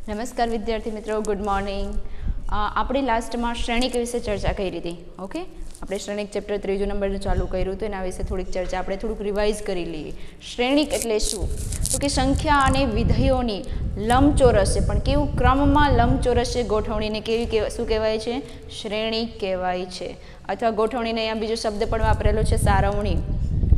નમસ્કાર વિદ્યાર્થી મિત્રો, ગુડ મોર્નિંગ. આપણે લાસ્ટમાં શ્રેણિક વિશે ચર્ચા કરી હતી. ઓકે, આપણે શ્રેણિક ચેપ્ટર 3 નંબરનું ચાલુ કર્યું હતું, એના વિશે થોડીક ચર્ચા આપણે થોડુંક રિવાઇઝ કરી લઈએ. શ્રેણિક એટલે શું? તો કે સંખ્યા અને વિધેયોની લંબચોરસ છે, પણ કેવું ક્રમમાં લંબચોરસ છે ગોઠવણીને કેવી શું કહેવાય છે? શ્રેણિક કહેવાય છે. અથવા ગોઠવણીને અહીંયા બીજો શબ્દ પણ વાપરેલો છે, સારવણી.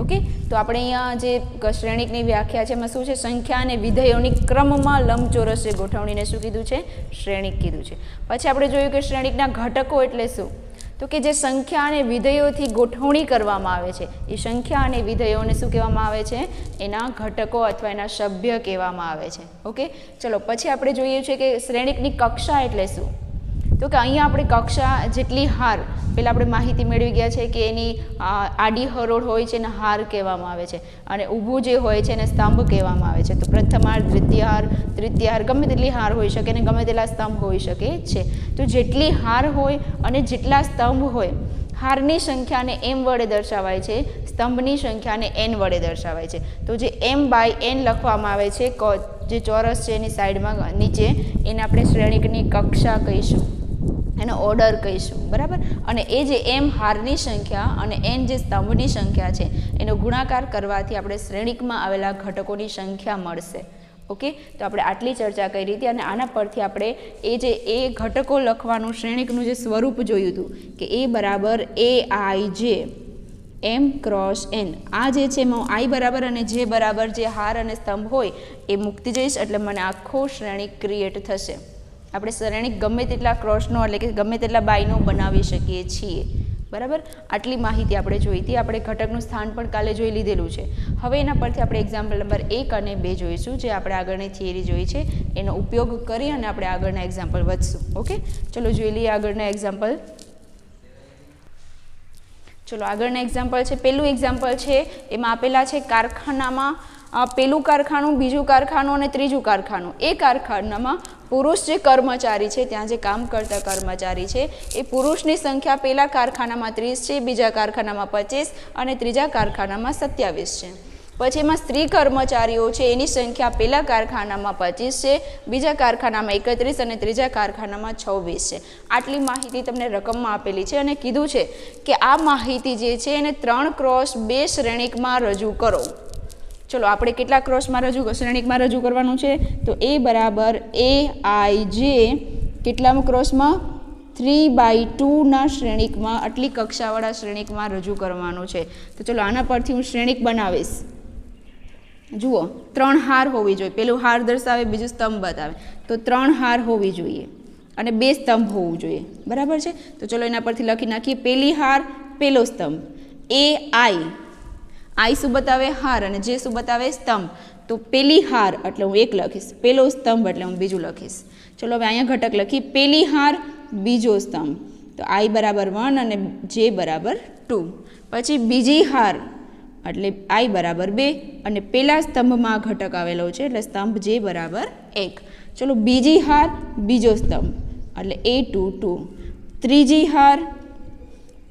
ઓકે, તો આપણે અહીંયા જે શ્રેણિકની વ્યાખ્યા છે એમાં શું છે? સંખ્યા અને વિધેયોની ક્રમમાં લંબચોરસ છે ગોઠવણીને શું કીધું છે? શ્રેણિક કીધું છે. પછી આપણે જોયું કે શ્રેણિકના ઘટકો એટલે શું? તો કે જે સંખ્યા અને વિધેયોથી ગોઠવણી કરવામાં આવે છે એ સંખ્યા અને વિધેયોને શું કહેવામાં આવે છે? એના ઘટકો અથવા એના સભ્ય કહેવામાં આવે છે. ઓકે, ચલો પછી આપણે જોઈએ છે કે શ્રેણિકની કક્ષા એટલે શું? તો કે અહીંયા આપણે કક્ષા જેટલી હાર, પહેલાં આપણે માહિતી મેળવી ગયા છે કે એની આડી હરોળ હોય છે એને હાર કહેવામાં આવે છે, અને ઊભું જે હોય છે એને સ્તંભ કહેવામાં આવે છે. તો પ્રથમ હાર, દ્વિતીય હાર, તૃતીય હાર, ગમે તેટલી હાર હોઈ શકે અને ગમે તેટલા સ્તંભ હોઈ શકે છે. તો જેટલી હાર હોય અને જેટલા સ્તંભ હોય, હારની સંખ્યાને m વડે દર્શાવાય છે, સ્તંભની સંખ્યાને n વડે દર્શાવાય છે. તો જે m/n લખવામાં આવે છે, જે ચોરસ છે એની સાઈડમાં નીચે, એને આપણે શ્રેણિકની કક્ષા કહીશું, એનો ઓર્ડર કહીશું, બરાબર. અને એ જે m હારની સંખ્યા અને n જે સ્તંભની સંખ્યા છે એનો ગુણાકાર કરવાથી આપણે શ્રેણિકમાં આવેલા ઘટકોની સંખ્યા મળશે. ઓકે, તો આપણે આટલી ચર્ચા કરી હતી, અને આના પરથી આપણે એ ઘટકો લખવાનું શ્રેણિકનું જે સ્વરૂપ જોયું હતું કે a બરાબર aij m ક્રોસ n. આ જે છે એમાં i બરાબર અને j બરાબર જે હાર અને સ્તંભ હોય એ મૂકતી જઈશ, એટલે મને આખો શ્રેણિક ક્રિએટ થશે. આપણે શ્રેણિક ગમે તેટલા ક્રોસનો એટલે કે ગમે તેટલા બાયનો બનાવી શકીએ છીએ, બરાબર. આટલી માહિતી આપણે જોઈ હતી. આપણે ઘટકનું સ્થાન પણ કાલે જોઈ લીધેલું છે. હવે એના પરથી આપણે એક્ઝામ્પલ નંબર 1 અને 2 જોઈશું, જે આપણે આગળની થિયરી જોઈ છે એનો ઉપયોગ કરી અને આપણે આગળના એક્ઝામ્પલ વધશું. ઓકે, ચલો જોઈ લઈએ આગળના એક્ઝામ્પલ. ચલો આગળના એક્ઝામ્પલ છે, પહેલું એક્ઝામ્પલ છે એમાં આપેલા છે કારખાનામાં પહેલું કારખાનું, બીજું કારખાનું અને ત્રીજું કારખાનું. એ કારખાનામાં પુરુષ જે કર્મચારી છે, ત્યાં જે કામ કરતા કર્મચારી છે એ પુરુષની સંખ્યા પહેલા કારખાનામાં 30 છે, બીજા કારખાનામાં 25 અને ત્રીજા કારખાનામાં 27 છે. પછી એમાં સ્ત્રી કર્મચારીઓ છે એની સંખ્યા પહેલા કારખાનામાં 25 છે, બીજા કારખાનામાં 31 અને ત્રીજા કારખાનામાં 26 છે. આટલી માહિતી તમને રકમમાં આપેલી છે અને કીધું છે કે આ માહિતી જે છે એને 3x2 શ્રેણિકમાં રજૂ કરો. ચલો આપણે કેટલા ક્રોસમાં શ્રેણિકમાં રજૂ કરવાનું છે? તો a બરાબર aij કેટલામાં ક્રોસમાં? 3/2 શ્રેણિકમાં, આટલી કક્ષાવાળા શ્રેણિકમાં રજૂ કરવાનું છે. તો ચલો આના પરથી હું શ્રેણિક બનાવીશ. જુઓ, 3 હાર હોવી જોઈએ. પેલું હાર દર્શાવે, બીજું સ્તંભ બતાવે. તો 3 હાર હોવી જોઈએ અને 2 સ્તંભ હોવું જોઈએ, બરાબર છે. તો ચલો એના પરથી લખી નાખીએ. પહેલી હાર, પહેલો સ્તંભ ai શું બતાવે? હાર, અને જે શું બતાવે? સ્તંભ. તો પહેલી હાર એટલે હું 1 લખીશ, પહેલો સ્તંભ એટલે હું બીજું લખીશ. ચલો હવે અહીંયા ઘટક લખી. પહેલી હાર, બીજો સ્તંભ, તો i બરાબર 1 અને j બરાબર 2. પછી બીજી હાર એટલે i બરાબર 2 અને પહેલા સ્તંભમાં ઘટક આવેલો છે એટલે સ્તંભ j બરાબર 1. ચલો બીજી હાર, બીજો સ્તંભ એટલે a2 2. ત્રીજી હાર,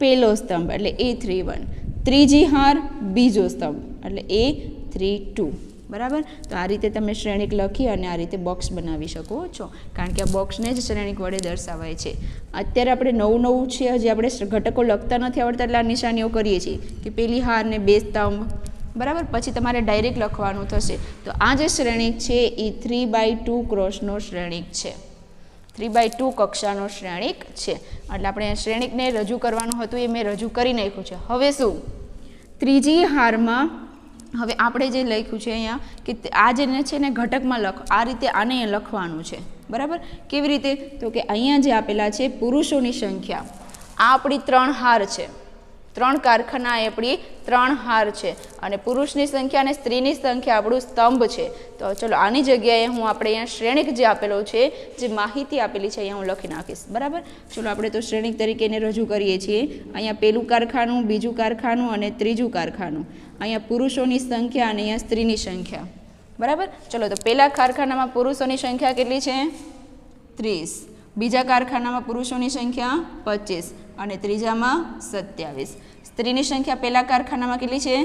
પહેલો સ્તંભ એટલે a3 1. ત્રીજી હાર, બીજો સ્તંભ એટલે a3 2, બરાબર. તો આ રીતે તમે શ્રેણિક લખી અને આ રીતે બોક્સ બનાવી શકો છો, કારણ કે આ બોક્સને જ શ્રેણિક વડે દર્શાવાય છે. અત્યારે આપણે નવું છે, હજી આપણે ઘટકો લખતા નથી આવડતા એટલે આ નિશાનીઓ કરીએ છીએ કે પહેલી હાર ને 2 સ્તંભ, બરાબર. પછી તમારે ડાયરેક્ટ લખવાનું થશે. તો આ જે શ્રેણિક છે એ 3/2 ક્રોસનો શ્રેણિક છે, 3/2 કક્ષાનો શ્રેણિક છે. એટલે આપણે શ્રેણિકને રજૂ કરવાનું હતું એ મેં રજૂ કરી નાખ્યું છે. હવે શું? ત્રીજી હારમાં હવે આપણે જે લખ્યું છે અહીંયા કે આ જે છે ને ઘટકમાં આ રીતે આને લખવાનું છે, બરાબર. કેવી રીતે? તો કે અહીંયા જે આપેલા છે પુરુષોની સંખ્યા, આ આપણી 3 હાર છે, 3 કારખાના એ આપણી 3 હાર છે, અને પુરુષની સંખ્યા અને સ્ત્રીની સંખ્યા આપણું સ્તંભ છે. તો ચલો આની જગ્યાએ હું આપણે અહીંયા શ્રેણિક જે આપેલો છે, જે માહિતી આપેલી છે અહીંયા હું લખી નાખીશ, બરાબર. ચલો આપણે તો શ્રેણિક તરીકે એને રજૂ કરીએ છીએ. અહીંયા પહેલું કારખાનું, બીજું કારખાનું અને ત્રીજું કારખાનું. અહીંયા પુરુષોની સંખ્યા અને અહીંયા સ્ત્રીની સંખ્યા, બરાબર. ચલો તો પહેલા કારખાનામાં પુરુષોની સંખ્યા કેટલી છે? 30. બીજા કારખાનામાં પુરુષોની સંખ્યા 25 અને ત્રીજામાં 27. સ્ત્રીની સંખ્યા પહેલા કારખાનામાં કેટલી છે?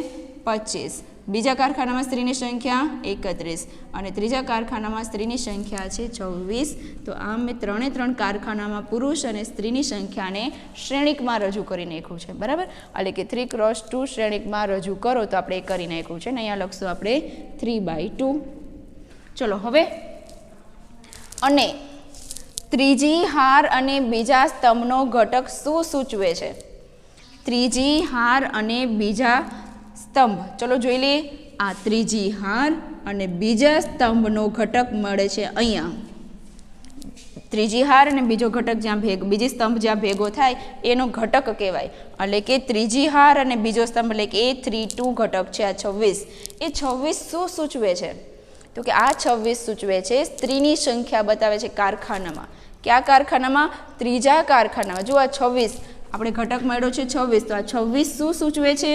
25, બીજા કારખાનામાં સ્ત્રીની સંખ્યા 31 અને ત્રીજા કારખાનામાં સ્ત્રીની સંખ્યા છે 26. તો આમ મેં ત્રણે ત્રણ કારખાનામાં પુરુષ અને સ્ત્રીની સંખ્યાને શ્રેણિકમાં રજૂ કરી નાખ્યું છે, બરાબર. એટલે કે 3x2 શ્રેણિકમાં રજૂ કરો તો આપણે એ કરી નાખ્યું છે ને અહીંયા લખશું આપણે 3/2. ચલો હવે અને ત્રીજી હાર અને બીજા સ્તંભનો ઘટક શું સૂચવે છે? ત્રીજી હાર અને બીજા સ્તંભ, ચલો જોઈ લઈએ. આ ત્રીજી હાર અને બીજા સ્તંભનો ઘટક મળે છે અહીંયા. ત્રીજી હાર અને બીજો ઘટક જ્યાં બીજી સ્તંભ જ્યાં ભેગો થાય એનો ઘટક કહેવાય. એટલે કે ત્રીજી હાર અને બીજો સ્તંભ એટલે કે A32 ઘટક છે આ 26. એ 26 શું સૂચવે છે? તો કે આ 26 સૂચવે છે સ્ત્રીની સંખ્યા બતાવે છે કારખાનામાં. કયા કારખાનામાં? ત્રીજા કારખાનામાં. જો આ 26 આપણે ઘટક મળ્યો છે 26, તો આ 26 શું સૂચવે છે?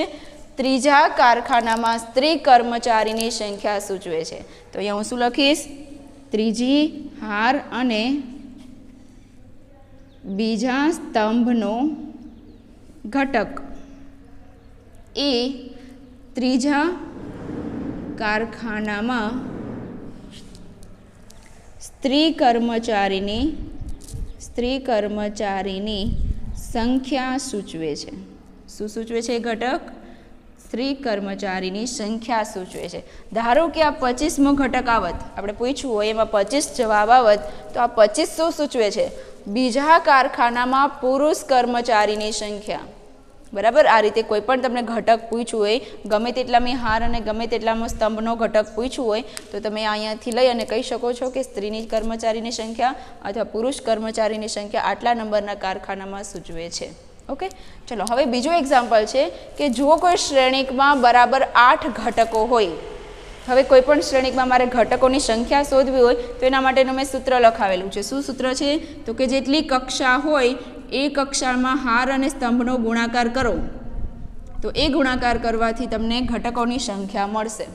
ત્રીજા કારખાનામાં સ્ત્રી કર્મચારીની સંખ્યા સૂચવે છે. તો અહીંયા હું શું લખીશ? ત્રીજી હાર અને બીજા સ્તંભનો ઘટક એ ત્રીજા કારખાનામાં સ્ત્રી કર્મચારીની સંખ્યા સૂચવે છે. શું સૂચવે છે ઘટક? સ્ત્રી કર્મચારીની સંખ્યા સૂચવે છે. ધારો કે આ 25મો ઘટક આવત, આપણે પૂછ્યું હોય એમાં 25 જવાબ આવત, તો આ 25 શું સૂચવે છે? બીજા કારખાનામાં પુરુષ કર્મચારીની સંખ્યા, બરાબર. આ રીતે કોઈ પણ તમને ઘટક પૂછ્યું હોય, ગમે તેટલામાં હાર અને ગમે તેટલામાં સ્તંભનો ઘટક પૂછ્યું હોય, તો તમે અહીંયાથી લઈ અને કહી શકો છો કે સ્ત્રીની કર્મચારીની સંખ્યા અથવા પુરુષ કર્મચારીની સંખ્યા આટલા નંબરના કારખાનામાં સૂચવે છે. ઓકે, ચલો હવે બીજું એક્ઝામ્પલ છે કે જો કોઈ શ્રેણિકમાં બરાબર 8 ઘટકો હોય. હવે કોઈ પણ શ્રેણિકમાં મારે ઘટકોની સંખ્યા શોધવી હોય તો એના માટેનું મેં સૂત્ર લખાવેલું છે. શું સૂત્ર છે? તો કે જેટલી કક્ષા હોય એ કક્ષામાં હાર અને સ્તંભનો ગુણાકાર કરો, તો એ ગુણાકાર કરવાથી તમને ઘટકોની સંખ્યા મળશે.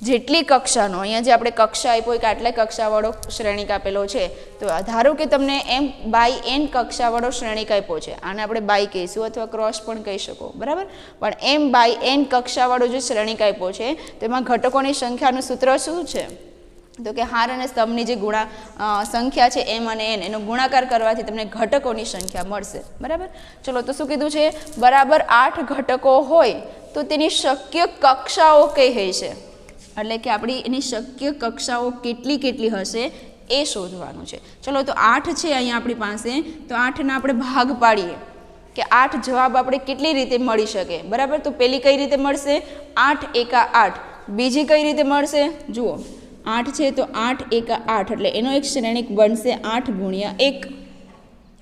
જેટલી કક્ષાનો, અહીંયા જે આપણે કક્ષા આપ્યો હોય કે આટલા કક્ષાવાળો શ્રેણિક આપેલો છે, તો ધારો કે તમને m/n કક્ષાવાળો શ્રેણિક આપ્યો છે, આને આપણે બાય કહીશું અથવા ક્રોસ પણ કહી શકો, બરાબર. પણ m/n કક્ષાવાળો જે શ્રેણિક આપ્યો છે તેમાં ઘટકોની સંખ્યાનું સૂત્ર શું છે? તો કે હાર અને સ્તંભની જે સંખ્યા છે m અને n, એનો ગુણાકાર કરવાથી તમને ઘટકોની સંખ્યા મળશે, બરાબર. ચલો તો શું કીધું છે? બરાબર 8 ઘટકો હોય તો તેની શક્ય કક્ષાઓ કઈ હશે? એટલે કે આપણી એની શક્ય કક્ષાઓ કેટલી હશે એ શોધવાનું છે. ચલો તો 8 છે અહીંયા આપણી પાસે, તો 8ના આપણે ભાગ પાડીએ કે 8 જવાબ આપણે કેટલી રીતે મળી શકે, બરાબર. તો પહેલી કઈ રીતે મળશે? 8 એકા 8. બીજી કઈ રીતે મળશે? જુઓ, 8 છે તો 8 એકા 8 એટલે એનો એક શ્રેણિક બનશે 8 ગુણ્યા 1,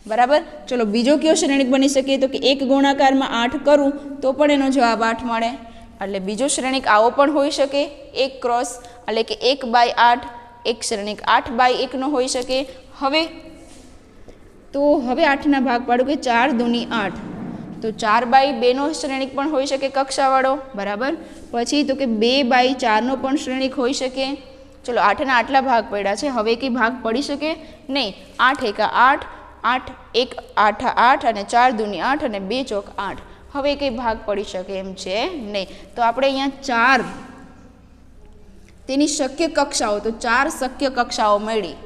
બરાબર. ચલો બીજો કયો શ્રેણિક બની શકે? તો કે 1 ગુણાકારમાં 8 કરું તો પણ એનો જવાબ 8 મળે. એટલે બીજો શ્રેણિક આવો પણ હોઈ શકે, 1 ક્રોસ, એટલે કે 1/8, એક શ્રેણિક 8/1 નો હોઈ શકે. હવે 8ના ભાગ પાડું કે 4 દૂની 8, તો 4/2 નો શ્રેણિક પણ હોઈ શકે કક્ષાવાળો, બરાબર. પછી તો કે 2/4 નો પણ શ્રેણિક હોઈ શકે. ચલો 8ના આટલા ભાગ પડ્યા છે, હવે કઈ ભાગ પડી શકે નહીં. 8 એકા 8, 8 1 8 8 અને 4 દૂની 8 અને 2 ચોક 8. હવે કઈ ભાગ પડી શકે એમ છે નહીં. તો આપણે અહીંયા 4 તેની શક્ય કક્ષાઓ, તો 4 શક્ય કક્ષાઓ મળી.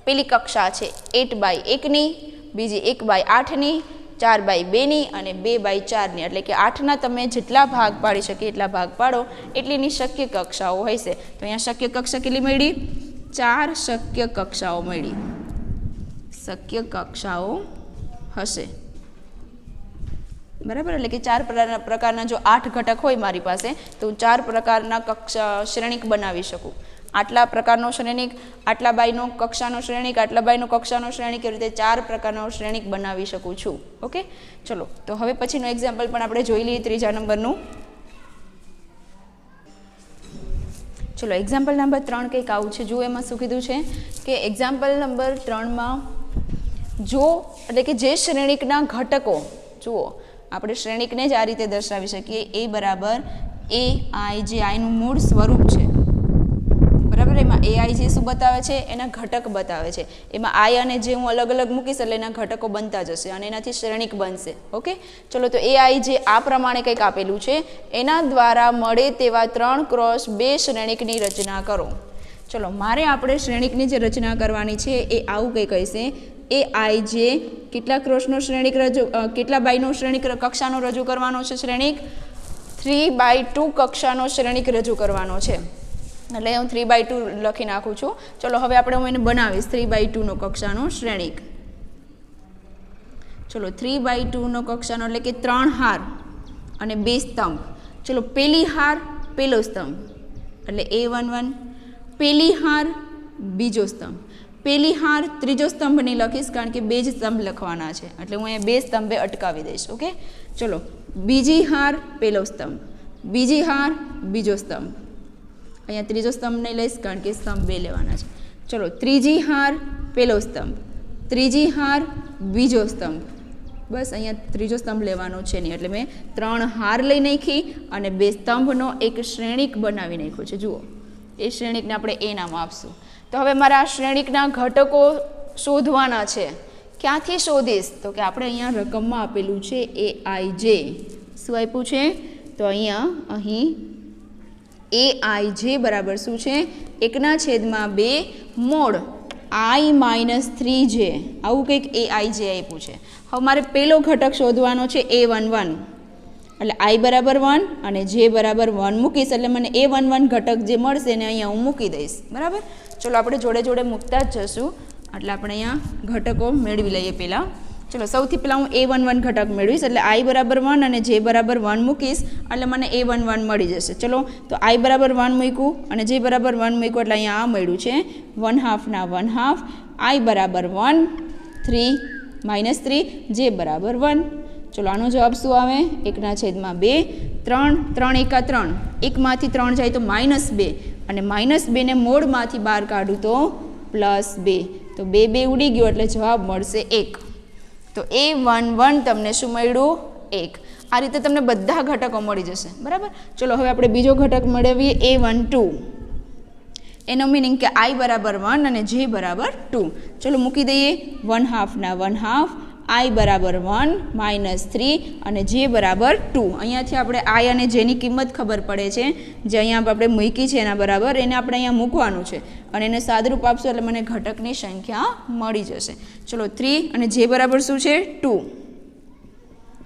પેલી કક્ષા છે 8/1ની, બીજી 1/8ની, 4/2ની અને 2/4ની. એટલે કે 8ના તમે જેટલા ભાગ પાડી શકે એટલા ભાગ પાડો એટલીની શક્ય કક્ષાઓ હશે. તો અહીંયા શક્ય કક્ષા કેટલી મળી? 4 શક્ય કક્ષાઓ મળી. શક્ય કક્ષાઓ હશે, બરાબર. એટલે કે 4 પ્રકારના જો 8 ઘટક હોય મારી પાસે, તો હું 4 પ્રકારના શ્રેણિક બનાવી શકું. આટલા પ્રકારનો શ્રેણિક, આટલા બાયનો કક્ષાનો શ્રેણિક, આટલા બાયનો કક્ષાનો શ્રેણિક, એ રીતે 4 પ્રકારનો શ્રેણિક બનાવી શકું છું. ઓકે, ચલો તો હવે પછીનું એક્ઝામ્પલ પણ આપણે જોઈ લઈએ, 3જા નંબરનું. ચલો એક્ઝામ્પલ નંબર 3 કંઈક આવું છે. જુઓ એમાં શું કીધું છે કે એક્ઝામ્પલ નંબર 3માં જો એટલે કે જે શ્રેણિકના ઘટકો, જુઓ આપણે શ્રેણિકને જ આ રીતે દર્શાવી શકીએ, a બરાબર ai, જે આઈનું મૂળ સ્વરૂપ છે, બરાબર. એમાં ai જે જે શું બતાવે છે? એના ઘટક બતાવે છે. એમાં આઈ અને જે હું અલગ અલગ મૂકીશ એટલે એના ઘટકો બનતા જશે અને એનાથી શ્રેણિક બનશે. ઓકે, ચલો તો એ આઈ જે આ પ્રમાણે કંઈક આપેલું છે એના દ્વારા મળે તેવા 3 × 2 શ્રેણિકની રચના કરો. ચલો મારે આપણે શ્રેણિકની જે રચના કરવાની છે એ આવું કંઈક હશે. એ આઈ જે કેટલા ક્રોસનો શ્રેણિક કેટલા બાયનો શ્રેણિક કક્ષાનો રજૂ કરવાનો છે? શ્રેણિક 3/2 કક્ષાનો શ્રેણિક રજૂ કરવાનો છે. એટલે હું 3/2 લખી નાખું છું. ચલો હવે આપણે હું એને બનાવીશ 3/2 નો કક્ષાનો શ્રેણિક. ચલો 3/2 નો કક્ષાનો એટલે કે 3 હાર અને 2 સ્તંભ. ચલો પેલી હાર પેલો સ્તંભ એટલે A11, પેલી હાર બીજો સ્તંભ, પેલી હાર ત્રીજો સ્તંભ નહીં લખીશ કારણ કે 2 જ સ્તંભ લખવાના છે એટલે હું અહીંયા 2 સ્તંભે અટકાવી દઈશ. ઓકે, ચલો બીજી હાર પેલો સ્તંભ, બીજી હાર બીજો સ્તંભ, અહીંયા ત્રીજો સ્તંભ નહીં લઈશ કારણ કે સ્તંભ 2 લેવાના છે. ચલો ત્રીજી હાર પેલો સ્તંભ, ત્રીજી હાર બીજો સ્તંભ, બસ અહીંયા ત્રીજો સ્તંભ લેવાનો છે નહીં એટલે મેં 3 હાર લઈ નાખી અને 2 સ્તંભનો એક શ્રેણિક બનાવી નાખ્યો છે. જુઓ, એ શ્રેણિકને આપણે એ નામ આપશું. તો હવે મારા આ શ્રેણિકના ઘટકો શોધવાના છે. ક્યાંથી શોધીશ? તો કે આપણે અહીંયા રકમમાં આપેલું છે એ આઈ જે. શું આપ્યું છે? તો અહીં એ આઈ જે બરાબર શું છે? 1/2 મોડ I - 3j. આવું કંઈક એ આઈ જે આપ્યું છે. હવે મારે પેલો ઘટક શોધવાનો છે A11 એટલે I બરાબર 1 અને J બરાબર 1 મૂકીશ એટલે મને A11 ઘટક જે મળશે એને અહીંયા હું મૂકી દઈશ. બરાબર, ચલો આપણે જોડે જોડે મૂકતા જ જશું એટલે આપણે અહીંયા ઘટકો મેળવી લઈએ પહેલાં. ચલો સૌથી પહેલાં હું A11 ઘટક મેળવીશ એટલે I બરાબર 1 અને J બરાબર 1 મૂકીશ એટલે મને A11 મળી જશે. ચલો તો I બરાબર 1 મૂક્યું અને J બરાબર 1 મૂક્યું એટલે અહીંયા આ મળ્યું છે 1/2 ના 1/2. I બરાબર 1, 3 - 3, J બરાબર 1. ચલો આનો જવાબ શું આવે? 1/2. 3 × 3 1માંથી 3 જાય તો -2 અને -2 ને મોડમાંથી બહાર કાઢું તો +2 તો 2 ઉડી ગયો એટલે જવાબ મળશે 1. તો A11 તમને શું મળ્યું? 1. આ રીતે તમને બધા ઘટકો મળી જશે. બરાબર, ચલો હવે આપણે બીજો ઘટક મેળવીએ A12. એનો મિનિંગ કે I બરાબર 1 અને J બરાબર 2. ચલો મૂકી દઈએ 1/2 ના 1/2. I બરાબર 1 - 3 અને J બરાબર 2. અહીંયાથી આપણે I અને J ની કિંમત ખબર પડે છે જે અહીંયા આપણે મૂકી છે એના બરાબર એને આપણે અહીંયા મૂકવાનું છે અને એને સાદરૂપ આપશું એટલે મને ઘટકની સંખ્યા મળી જશે. ચલો 3 અને J બરાબર શું છે? 2.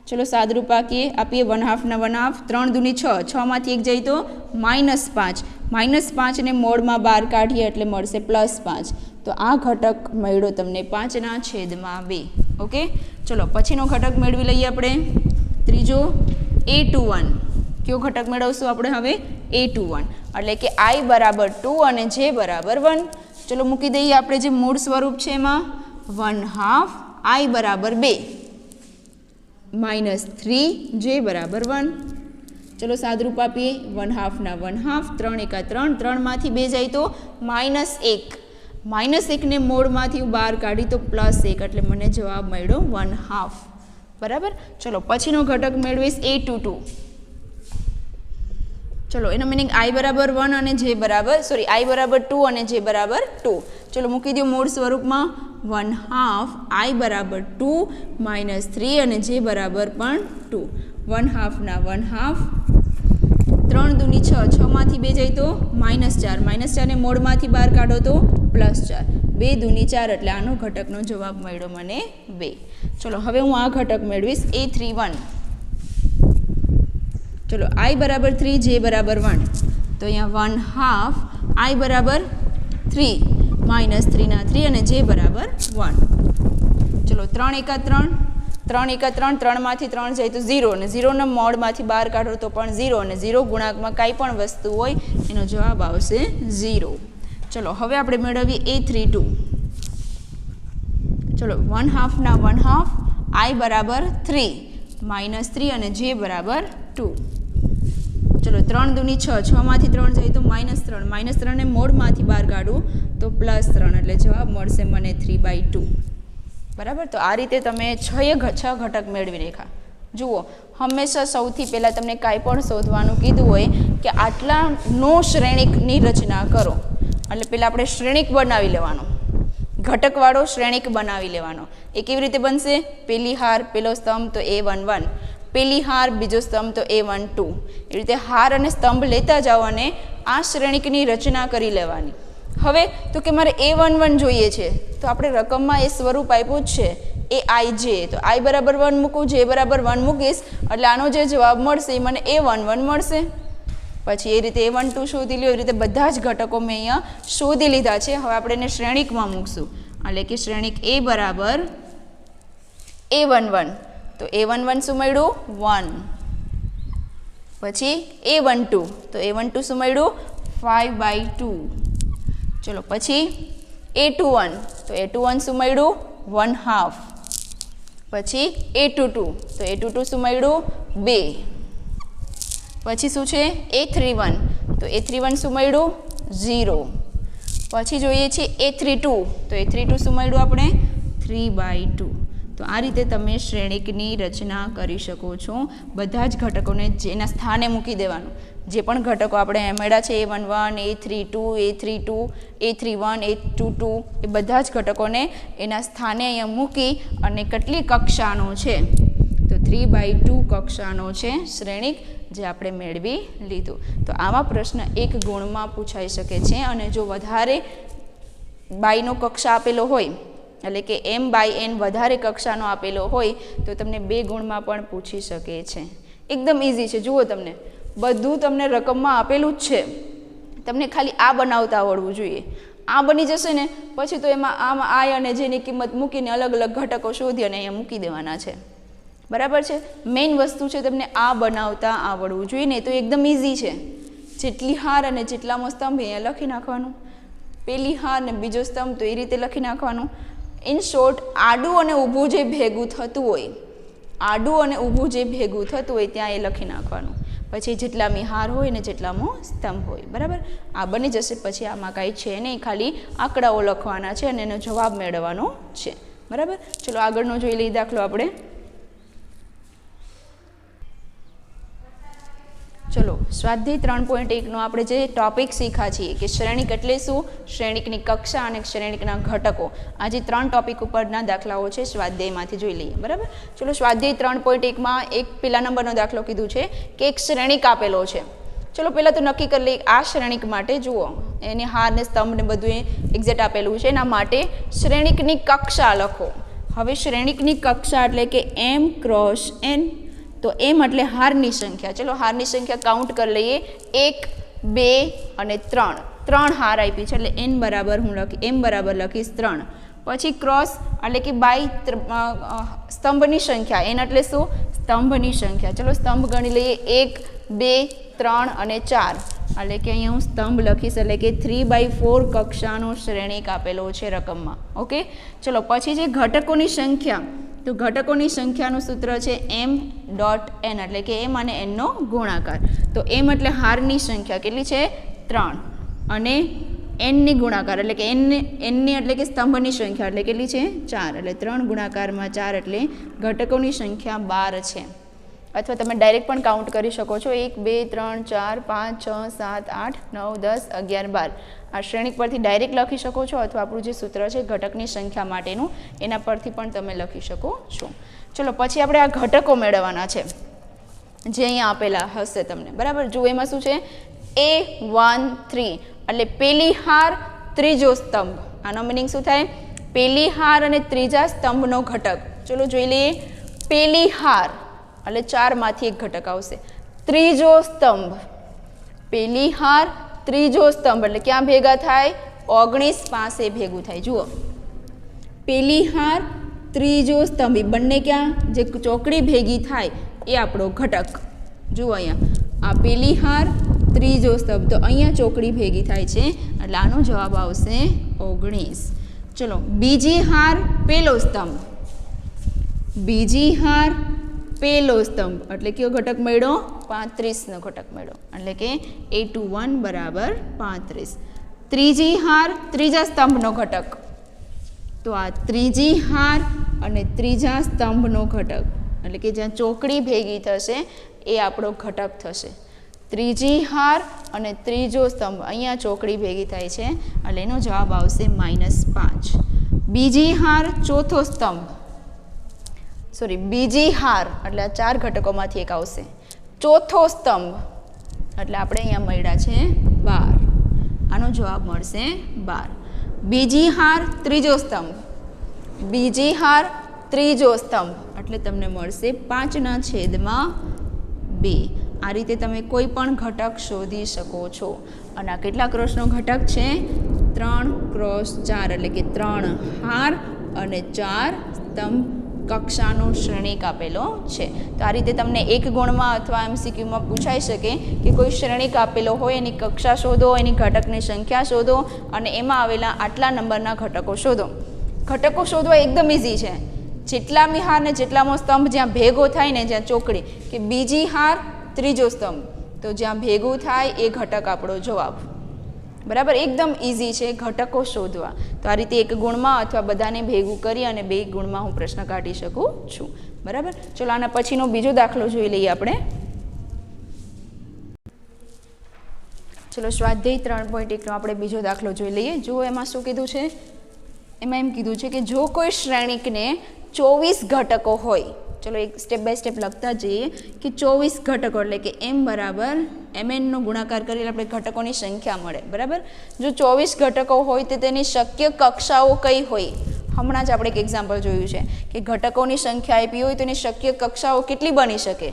ચલો સાદરૂપ આપીએ 1/2 ના 1/2. 3 દૂની 6, 6માંથી 1 જાય તો -5. -5 ને મોડમાં બહાર કાઢીએ એટલે મળશે +5. તો આ ઘટક મળ્યો તમને 5/2. ઓકે, ચલો પછીનો ઘટક મેળવી લઈએ આપણે ત્રીજો A21. કયો ઘટક મેળવશું આપણે હવે? A21 એટલે કે I બરાબર 2 અને J બરાબર 1. ચલો મૂકી દઈએ આપણે જે મૂળ સ્વરૂપ છે એમાં 1/2 I બરાબર 2 -3 J બરાબર 1. ચલો સાદરૂપ આપીએ 1/2 ના 1/2. 3 × 3 3માંથી 2 જાય તો -1. -1 ને મોડમાંથી બહાર કાઢી તો +1 એટલે મને જવાબ મળ્યો 1/2. બરાબર, ચલો પછીનો ઘટક મેળવીશ A22. ચલો એનો મિનિંગ I બરાબર 1 અને J બરાબર I બરાબર 2 અને J બરાબર 2. ચલો મૂકી દો મૂળ સ્વરૂપમાં 1/2 I બરાબર 2 -3 અને J બરાબર પણ 2. 1/2 ના 1/2. 3 દૂની 6, 6માંથી 2 જાય તો -4. -4 ને મોડમાંથી બહાર કાઢો તો +4. 2 દૂની 4 એટલે આનો ઘટકનો જવાબ મળ્યો મને 2. ચલો હવે હું આ ઘટક મેળવીશ A31. ચલો I બરાબર 3 J બરાબર 1. તો અહીંયા 1/2 I બરાબર 3 -3 ના 3 અને J બરાબર 1. ચલો 3 × 3 3 × 3 3માંથી 3 જાય તો 0 અને 0ના મોડમાંથી બહાર કાઢો તો પણ 0 અને 0 ગુણાંકમાં કાંઈ પણ વસ્તુ હોય એનો જવાબ આવશે 0. ચલો હવે આપણે મેળવીએ A32. ચલો 1/2 ના 1/2 I બરાબર 3 -3 અને J બરાબર 2. ચલો 3 દૂની 6, 6માંથી 3 જાય તો -3. -3 ને મોડમાંથી બહાર કાઢું તો +3 એટલે જવાબ મળશે મને 3/2. બરાબર, તો આ રીતે તમે 6 ઘટક મેળવી નાખ્યા. જુઓ, હંમેશા સૌથી પહેલાં તમને કાંઈ પણ શોધવાનું કીધું હોય કે આટલાનો શ્રેણિકની રચના કરો એટલે પહેલાં આપણે શ્રેણિક બનાવી લેવાનો, ઘટકવાળો શ્રેણિક બનાવી લેવાનો. એ કેવી રીતે બનશે? પેલી હાર પહેલો સ્તંભ તો A11, પેલી હાર બીજો સ્તંભ તો A12. એ રીતે હાર અને સ્તંભ લેતા જાઓ અને આ શ્રેણિકની રચના કરી લેવાની. હવે તો કે મારે A11 જોઈએ છે, તો આપણે રકમમાં એ સ્વરૂપ આપ્યું જ છે AIJ, તો I બરાબર 1 મૂકું, J બરાબર 1 મૂકીશ એટલે આનો જે જવાબ મળશે એ મને A11 મળશે. પછી એ રીતે A12 શોધી લ્યો. એ રીતે બધા જ ઘટકો મેં અહીંયા શોધી લીધા છે. હવે આપણે એને શ્રેણિકમાં મૂકશું, એટલે કે શ્રેણિક A બરાબર A11. તો A11 શું મળ્યું? 1. પછી A12, તો A12 શું મળ્યું? 5/2. ચલો પછી A21, તો A21 શું મળ્યું? 1/2. પછી A22, તો A22 શું મળ્યું? 2. પછી શું છે? A31, તો A31 શું મળ્યું? 0. પછી જોઈએ છે A32, તો A32 શું મળ્યું આપણે? 3/2. તો આ રીતે તમે શ્રેણિકની રચના કરી શકો છો. બધા જ ઘટકોને જેના સ્થાને મૂકી દેવાનું. જે પણ ઘટકો આપણે મળ્યા છે A11, A32, A32, A31, A22, એ બધા જ ઘટકોને એના સ્થાને અહીંયા મૂકી અને કેટલી કક્ષાનો છે? તો 3/2 કક્ષાનો છે શ્રેણિક, જે આપણે મેળવી લીધું. તો આવા પ્રશ્ન 1 ગુણમાં પૂછાઈ શકે છે. અને જો વધારે બાયનો કક્ષા આપેલો હોય, એટલે કે M/N વધારે કક્ષાનો આપેલો હોય, તો તમને 2 ગુણમાં પણ પૂછી શકે છે. એકદમ ઇઝી છે. જુઓ, તમને બધું તમને રકમમાં આપેલું જ છે, તમને ખાલી આ બનાવતા આવડવું જોઈએ. આ બની જશે ને પછી તો એમાં આમાં I અને Jની કિંમત મૂકીને અલગ અલગ ઘટકો શોધી અને અહીંયા મૂકી દેવાના છે. બરાબર છે? મેઇન વસ્તુ છે તમને આ બનાવતા આવડવું જોઈએ ને. તો એકદમ ઇઝી છે. જેટલી હાર અને જેટલામો સ્તંભ અહીંયા લખી નાખવાનું, પેલી હાર ને બીજો સ્તંભ તો એ રીતે લખી નાખવાનું. ઇન શોર્ટ, આડું અને ઊભું જે ભેગું થતું હોય, આડું અને ઊભું જે ભેગું થતું હોય ત્યાં એ લખી નાખવાનું. પછી જેટલામી હાર હોય ને જેટલામો સ્તંભ હોય. બરાબર? આ બની જશે. પછી આમાં કાંઈ છે નહીં, ખાલી આંકડાઓ લખવાના છે અને એનો જવાબ મેળવવાનો છે. બરાબર? ચલો આગળનો જોઈ લઈએ દાખલો આપણે. ચલો સ્વાધ્યાય 3.1નો આપણે જે ટોપિક શીખ્યા છીએ કે શ્રેણિક એટલે શું, શ્રેણિકની કક્ષા અને શ્રેણિકના ઘટકો, આ જે 3 ટોપિક ઉપરના દાખલાઓ છે સ્વાધ્યાયમાંથી જોઈ લઈએ. બરાબર? ચલો સ્વાધ્યાય 3.1માં એક પેલા નંબરનો દાખલો કીધું છે કે એક શ્રેણિક આપેલો છે. ચલો પહેલાં તો નક્કી કરી લઈએ આ શ્રેણિક માટે. જુઓ, એને હાર ને સ્તંભ ને બધું એક્ઝેક્ટ આપેલું છે. એના માટે શ્રેણિકની કક્ષા લખો. હવે શ્રેણિકની કક્ષા એટલે કે M×N. તો M એટલે હારની સંખ્યા. ચલો હારની સંખ્યા કાઉન્ટ કરી લઈએ. 1, 2 અને 3. 3 હાર આપી છે એટલે M બરાબર લખીશ 3. પછી ક્રોસ એટલે કે બાય સ્તંભની સંખ્યા. N એટલે શું? સ્તંભની સંખ્યા. ચલો સ્તંભ ગણી લઈએ. 1, 2, 3 અને 4. એટલે કે અહીંયા હું સ્તંભ લખીશ, એટલે કે 3/4 કક્ષાનો શ્રેણિક આપેલો છે રકમમાં. ઓકે. ચલો પછી જે ઘટકોની સંખ્યા, તો ઘટકોની સંખ્યાનું સૂત્ર છે M.N, એટલે કે M અને N નો ગુણાકાર. તો M એટલે હારની સંખ્યા કેટલી છે? 3. અને N ની ગુણાકાર એટલે કે N ની એટલે કે સ્તંભની સંખ્યા એટલે કેટલી છે? 4. એટલે 3 ગુણાકારમાં 4 એટલે ઘટકોની સંખ્યા 12 છે. અથવા તમે ડાયરેક્ટ પણ કાઉન્ટ કરી શકો છો. 1, 2, 3, 4, 5, 6, 7, 8, 9, 10, 11, 12. આ શ્રેણિક પરથી ડાયરેક્ટ લખી શકો છો, અથવા આપણું જે સૂત્ર છે ઘટકની સંખ્યા માટેનું, એના પરથી પણ તમે લખી શકો છો. ચલો પછી આપણે આ ઘટકો મેળવવાના છે જે અહીંયા આપેલા હશે તમને. બરાબર? જુઓ એમાં શું છે? A13 એટલે પેલી હાર ત્રીજો સ્તંભ. આનો મિનિંગ શું થાય? પેલી હાર અને ત્રીજા સ્તંભનો ઘટક. ચલો જોઈ લઈએ. પેલી હાર એટલે 4માંથી એક ઘટક આવશે. ત્રીજો સ્તંભ, પેલી હાર ત્રીજો સ્તંભ એટલે ક્યાં ભેગા થાય? 19 પાસે ભેગું થાય. જુઓ, પેલી હાર ત્રીજો સ્તંભ, બંને ક્યાં? જે ચોકડી ભેગી થાય એ આપણો ઘટક. જુઓ અહીંયા આ પેલી હાર ત્રીજો સ્તંભ, તો અહીંયા ચોકડી ભેગી થાય છે એટલે આનો જવાબ આવશે 19. ચલો બીજી હાર પેલો સ્તંભ, બીજી હાર પેલો સ્તંભ એટલે કયો ઘટક મળ્યો? 35નો ઘટક મળ્યો, એટલે કે A21 બરાબર 35. ત્રીજી હાર ત્રીજા સ્તંભનો ઘટક, તો આ ત્રીજી હાર અને ત્રીજા સ્તંભનો ઘટક એટલે કે જ્યાં ચોકડી ભેગી થશે એ આપણો ઘટક થશે. ત્રીજી હાર અને ત્રીજો સ્તંભ, અહીંયા ચોકડી ભેગી થાય છે એટલે એનો જવાબ આવશે -5. બીજી હાર ચોથો સ્તંભ, સોરી બીજી હાર એટલે આ 4 ઘટકોમાંથી એક આવશે. ચોથો સ્તંભ એટલે આપણે અહીંયા મળ્યા છે 12. આનો જવાબ મળશે 12. બીજી હાર ત્રીજો સ્તંભ, બીજી હાર ત્રીજો સ્તંભ એટલે તમને મળશે 5/2. આ રીતે તમે કોઈ પણ ઘટક શોધી શકો છો. અને આ કેટલા ક્રોસનો ઘટક છે? 3x4 એટલે કે 3 હાર અને 4 સ્તંભ કક્ષાનો શ્રેણિક આપેલો છે. તો આ રીતે તમને એક ગુણમાં અથવા MCQમાં પૂછાઈ શકે કે કોઈ શ્રેણિક આપેલો હોય, એની કક્ષા શોધો, એની ઘટકની સંખ્યા શોધો અને એમાં આવેલા આટલા નંબરના ઘટકો શોધો. ઘટકો શોધવા એકદમ ઇઝી છે. જેટલામી હાર ને જેટલામો સ્તંભ જ્યાં ભેગો થાય ને, જ્યાં ચોકડી કે બીજી હાર ત્રીજો સ્તંભ, તો જ્યાં ભેગું થાય એ ઘટક આપણો જવાબ. બરાબર, એકદમ ઇઝી છે ઘટકો શોધવા. તો આ રીતે એક ગુણમાં અથવા બધાને ભેગું કરી અને 2 ગુણમાં હું પ્રશ્ન કાઢી શકું છું. બરાબર, ચલો આના પછીનો બીજો દાખલો જોઈ લઈએ આપણે. ચલો સ્વાધ્યાય 3.1 નો આપણે બીજો દાખલો જોઈ લઈએ. જો એમાં શું કીધું છે? એમાં એમ કીધું છે કે જો કોઈ શ્રેણિકને 24 ઘટકો હોય, ચલો એક સ્ટેપ બાય સ્ટેપ લખતા જઈએ કે 24 ઘટકો એટલે કે m બરાબર mn નો ગુણાકાર કરીને આપણે ઘટકોની સંખ્યા મળે. બરાબર, જો 24 ઘટકો હોય તો તેની શક્ય કક્ષાઓ કઈ હોય? હમણાં જ આપણે એક એક્ઝામ્પલ જોયું છે કે ઘટકોની સંખ્યા આપી હોય તો એની શક્ય કક્ષાઓ કેટલી બની શકે,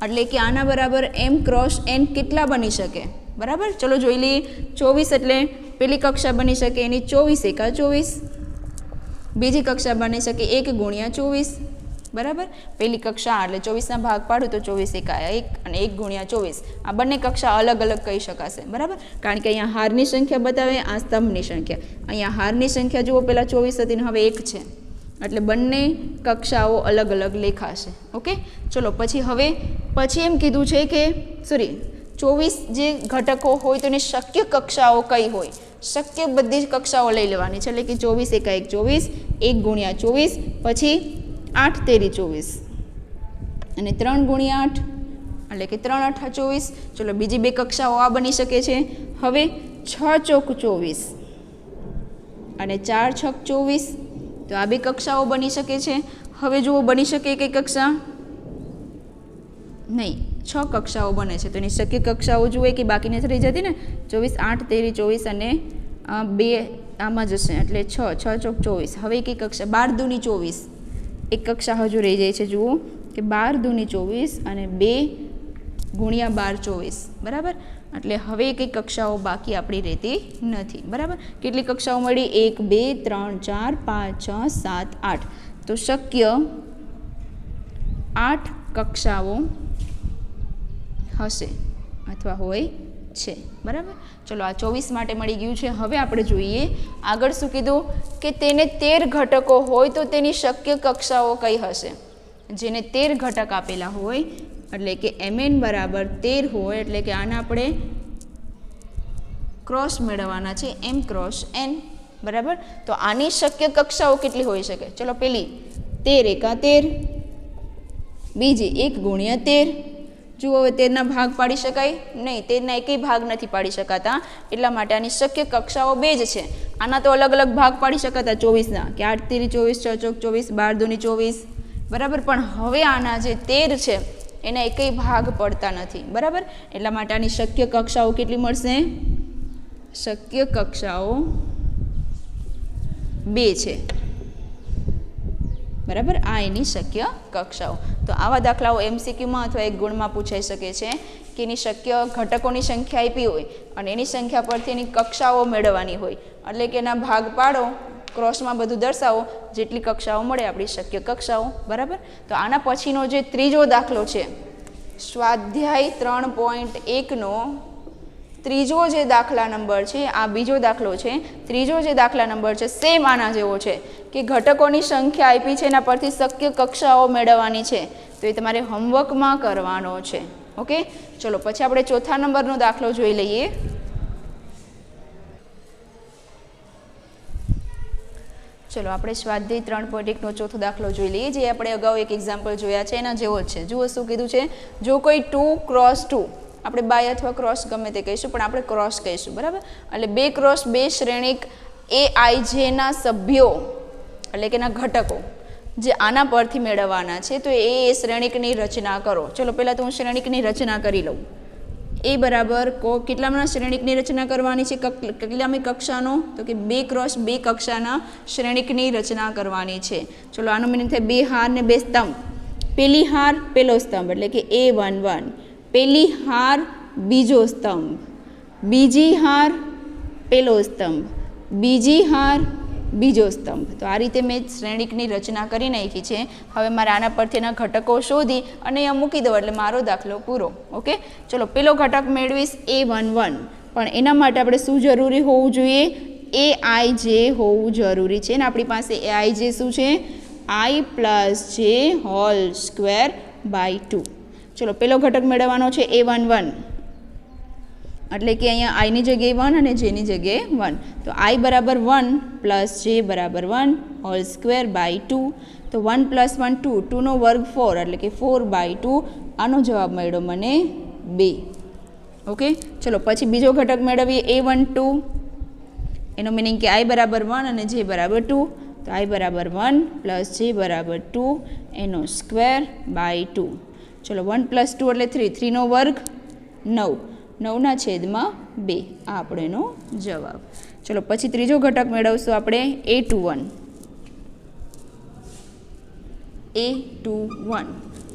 એટલે કે આના બરાબર m ક્રોસ n કેટલા બની શકે. બરાબર, ચલો જોઈ લઈએ. 24 એટલે પેલી કક્ષા બની શકે એની 24 એકા 24, બીજી કક્ષા બની શકે 1 ગુણ્યા 24. બરાબર, પેલી કક્ષા એટલે 24ના ભાગ પાડું તો 24 એકા 1 અને 1 ગુણ્યા 24. આ બંને કક્ષા અલગ અલગ કહી શકાશે. બરાબર, કારણ કે અહીંયા હારની સંખ્યા બતાવે, આ સ્તંભની સંખ્યા. અહીંયા હારની સંખ્યા જુઓ, પેલા 24 હતી ને હવે 1 છે, એટલે બંને કક્ષાઓ અલગ અલગ લેખાશે. ઓકે, ચલો પછી એમ કીધું છે કે 24 જે ઘટકો હોય તો એની શક્ય કક્ષાઓ કઈ હોય? શક્ય બધી જ કક્ષાઓ લઈ લેવાની છે, એટલે કે 24 એકા 1 24, 1 ગુણ્યા 24, પછી 8 તેરી 24 અને 3 ગુણ્યા 8 એટલે કે 3 8 24. ચલો બીજી 2 કક્ષાઓ આ બની શકે છે. હવે 6 ચોક 24 અને 4 છક 24, તો આ 2 કક્ષાઓ બની શકે છે. હવે જુઓ, બની શકે એક કક્ષા નહીં, 6 કક્ષાઓ બને છે. તો એની શક્ય કક્ષાઓ જુએ કે બાકી નથી રહી જતી ને. 24 8 તેરી 24 અને 2 આમાં જશે એટલે 6 6 ચોક 24. હવે એક કક્ષા 12 દૂની 24, એક કક્ષા હજુ રહી જાય છે. જુઓ કે 12 દૂની 24 અને 2 ગુણ્યા 12 24. બરાબર, એટલે હવે કઈ કક્ષાઓ બાકી આપણી રહેતી નથી. બરાબર, કેટલી કક્ષાઓ મળી? 1 2 3 4 5 6 7 8. તો શક્ય 8 કક્ષાઓ હશે અથવા હોય છે. બરાબર, ચલો આ 24 માટે મળી ગયું છે. હવે આપણે જોઈએ આગળ શું કીધું કે તેને 13 ઘટકો હોય તો તેની શક્ય કક્ષાઓ કઈ હશે? જેને 13 ઘટક આપેલા હોય એટલે કે mn બરાબર 13 હોય એટલે કે આના આપણે ક્રોસ મેળવવાના છે, m ક્રોસ n. બરાબર, તો આની શક્ય કક્ષાઓ કેટલી હોઈ શકે? ચલો પેલી 13 એકા 13, બીજી 1 ગુણ્યા 13. જુઓ હવે 13ના ભાગ પાડી શકાય નહીં, 13ના એકેય ભાગ નથી પાડી શકાતા, એટલા માટે આની શક્ય કક્ષાઓ 2 જ છે. આના તો અલગ અલગ ભાગ પાડી શકાતા 24ના કે 8 તેરી 24, 6 ચોક 24, 12 દૂની 24. બરાબર, પણ હવે આના જે 13 છે એના એકેય ભાગ પડતા નથી. બરાબર, એટલા માટે આની શક્ય કક્ષાઓ કેટલી મળશે? શક્ય કક્ષાઓ 2 છે. બરાબર, આ એની શક્ય કક્ષાઓ. તો આવા દાખલાઓ MCQમાં અથવા એક ગુણમાં પૂછાઈ શકે છે કે એની શક્ય ઘટકોની સંખ્યા આપી હોય અને એની સંખ્યા પરથી એની કક્ષાઓ મેળવવાની હોય, એટલે કે એના ભાગ પાડો, ક્રોસમાં બધું દર્શાવો, જેટલી કક્ષાઓ મળે આપણી શક્ય કક્ષાઓ. બરાબર, તો આના પછીનો જે ત્રીજો દાખલો છે સ્વાધ્યાય 3.1 નો ત્રીજો જે દાખલા નંબર છે, આ બીજો દાખલો છે. ત્રીજો જે દાખલા નંબર છે સેમ આના જેવો છે કે ઘટકોની સંખ્યા આપી છે, એના પરથી શક્ય કક્ષાઓ મેળવવાની છે. તો એ તમારે હોમવર્કમાં કરવાનો છે. ઓકે, ચલો પછી આપણે ચોથા નંબરનો દાખલો જોઈ લઈએ. ચલો આપણે સ્વાધ્યાય 3.1 નો ચોથો દાખલો જોઈ લઈએ, જે આપણે અગાઉ એક એક્ઝામ્પલ જોયા છે એના જેવો જ છે. જુઓ શું કીધું છે, જો કોઈ 2 x 2 આપણે બાય અથવા ક્રોસ ગમે તે કહીશું, પણ આપણે ક્રોસ કહીશું, બરાબર. એટલે 2 ક્રોસ 2 શ્રેણિક એઆઈજેના સભ્યો એટલે કે એના ઘટકો જે આના પરથી મેળવવાના છે, તો એ શ્રેણિકની રચના કરો. ચલો પહેલાં તો હું શ્રેણિકની રચના કરી લઉં. એ બરાબર કેટલામાં શ્રેણિકની રચના કરવાની છે, કેટલામી કક્ષાનો, તો કે 2 ક્રોસ 2 કક્ષાના શ્રેણિકની રચના કરવાની છે. ચલો આનો મીનિંગ થાય 2 હાર ને 2 સ્તંભ. પહેલી હાર પહેલો સ્તંભ એટલે કે A11, પહેલી હાર બીજો સ્તંભ, બીજી હાર પહેલો સ્તંભ, બીજી હાર બીજો સ્તંભ. તો આ રીતે મેં શ્રેણિકની રચના કરી નાખી છે. હવે મારે આના પરથી એના ઘટકો શોધી અને અહીંયા મૂકી દો એટલે મારો દાખલો પૂરો. ઓકે, ચલો પેલો ઘટક મેળવીશ A11, પણ એના માટે આપણે શું જરૂરી હોવું જોઈએ? AIJ હોવું જરૂરી છે. ને આપણી પાસે AIJ શું છે? I+J² 2. ચલો પેલો ઘટક મેળવવાનો છે A11, એટલે કે અહીંયા આઈની જગ્યાએ 1 અને જેની જગ્યાએ 1. તો I બરાબર 1 + J બરાબર 1² 2. તો 1 + 1 2, 2નો વર્ગ 4 એટલે કે 4/2. આનો જવાબ મળ્યો મને 2. ઓકે, ચલો પછી બીજો ઘટક મેળવીએ A12. એનો મિનિંગ કે I બરાબર 1 અને J બરાબર 2. તો I બરાબર 1 + J બરાબર 2 એનો ²/2. ચલો 1 + 2 એટલે 3, 3નો વર્ગ 9, 9/2. આ આપણો એનો જવાબ. ચલો પછી ત્રીજો ઘટક મેળવશું આપણે A21.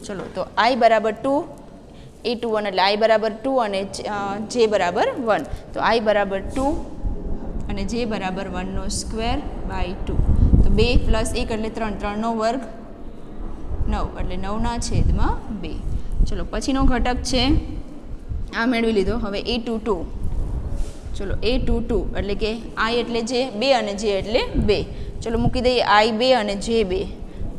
ચલો તો I બરાબર 2, A21 એટલે I બરાબર 2 અને J બરાબર 1. તો I બરાબર 2 અને J બરાબર 1નો ²/2. તો 2 + 1 એટલે 3, 3નો વર્ગ 9 એટલે 9/2. ચલો પછીનો ઘટક છે આ મેળવી લીધો. હવે A22. ચલો A22 એટલે કે I એટલે J 2 અને J એટલે 2. ચલો મૂકી દઈએ I 2 અને J 2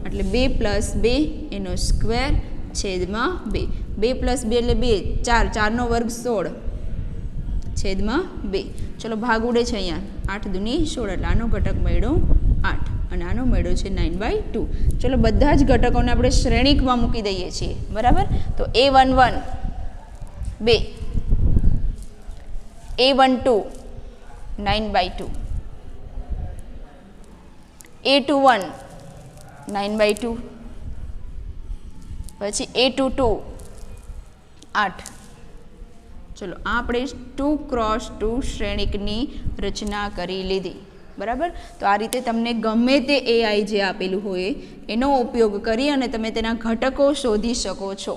એટલે 2 + 2 એનો ²/2. 2 + 2 એટલે 2, 4, 4નો વર્ગ 16/2. ચલો ભાગ ઉડે છે અહીંયા, 8 દૂની 16 એટલે આનો ઘટક મળ્યો 8 અને આનો મળ્યો છે 9/2. ચલો બધા જ ઘટકોને આપણે શ્રેણિકમાં મૂકી દઈએ છીએ, બરાબર. તો A11 2, A12 9/2, A21 9/2, પછી A22 8. ચલો આપણે 2 × 2 શ્રેણિકની રચના કરી લીધી, બરાબર. તો આ રીતે તમને ગમે તે AIJ આપેલું હોય એનો ઉપયોગ કરી અને તમે તેના ઘટકો શોધી શકો છો,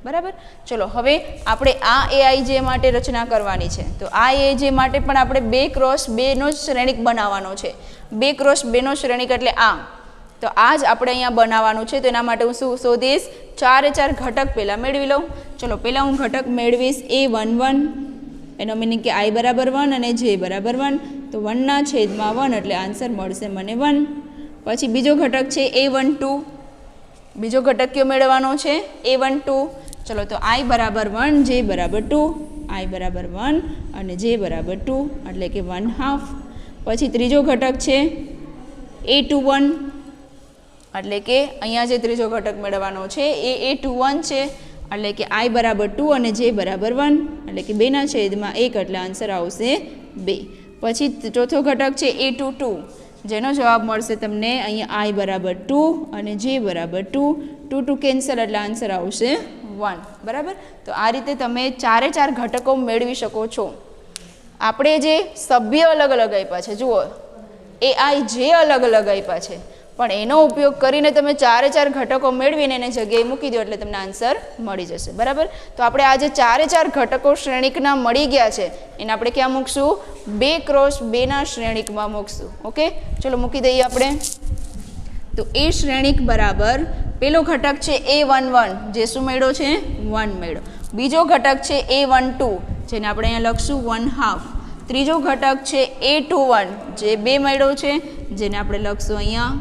બરાબર. ચલો હવે આપણે આ AIJ માટે રચના કરવાની છે. તો આ AIJ માટે પણ આપણે 2 × 2નો શ્રેણિક બનાવવાનો છે. 2 × 2નો શ્રેણિક એટલે આ. તો આ જ આપણે અહીંયા બનાવવાનું છે. તો એના માટે હું શું શોધીશ? 4 ઘટક પહેલાં મેળવી લઉં. ચલો પહેલાં હું ઘટક મેળવીશ A11. એનો મિનિંગ કે I બરાબર 1 અને J બરાબર 1. તો 1/1 એટલે આન્સર મળશે મને 1. પછી બીજો ઘટક છે A12. બીજો ઘટક કયો મેળવવાનો છે? A12. ચલો તો I બરાબર 1 J બરાબર 2. I બરાબર 1 અને J બરાબર 2 એટલે કે 1/2. પછી ત્રીજો ઘટક છે A21. એટલે કે અહીંયા જે ત્રીજો ઘટક મેળવવાનો છે એ A21 છે. એટલે કે I બરાબર 2 અને J બરાબર 1 એટલે કે 2/1 એટલે આન્સર આવશે 2. પછી ચોથો ઘટક છે A22, જેનો જવાબ મળશે તમને અહીંયા I બરાબર 2 અને J બરાબર 2. 2 કેન્સલ એટલે આન્સર આવશે 1, બરાબર. તો આ રીતે તમે 4 ઘટકો મેળવી શકો છો. આપણે જે સભ્ય અલગ અલગ આપ્યા છે, જુઓ AIJ અલગ અલગ આપ્યા છે, પણ એનો ઉપયોગ કરીને તમે 4 ઘટકો મેળવીને એને જગ્યાએ મૂકી દો એટલે તમને આન્સર મળી જશે, બરાબર. તો આપણે આજે 4 ઘટકો શ્રેણિકના મળી ગયા છે એને આપણે ક્યાં મૂકશું? 2 × 2ના શ્રેણિકમાં મૂકશું. ઓકે, ચલો મૂકી દઈએ આપણે. તો એ શ્રેણિક બરાબર પેલો ઘટક છે A11, જે શું મળ્યો છે? 1 મળ્યો. બીજો ઘટક છે A12, જેને આપણે અહીંયા લખશું 1/2. ત્રીજો ઘટક છે A21, જે 2 મળ્યો છે, જેને આપણે લખશું અહીંયા.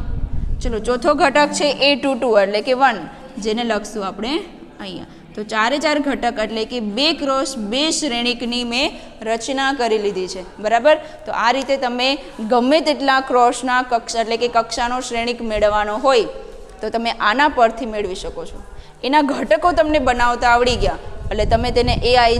ચલો ચોથો ઘટક છે A22 એટલે કે 1, જેને લખશું આપણે અહીંયા. તો 4 ઘટક એટલે કે 2 × 2 શ્રેણિકની મેં રચના કરી લીધી છે, બરાબર. તો આ રીતે તમે ગમે તેટલા ક્રોસના એટલે કે કક્ષાનો શ્રેણિક મેળવવાનો હોય તો તમે આના પરથી મેળવી શકો છો. એના ઘટકો તમને બનાવતા આવડી ગયા એટલે તમે તેને AI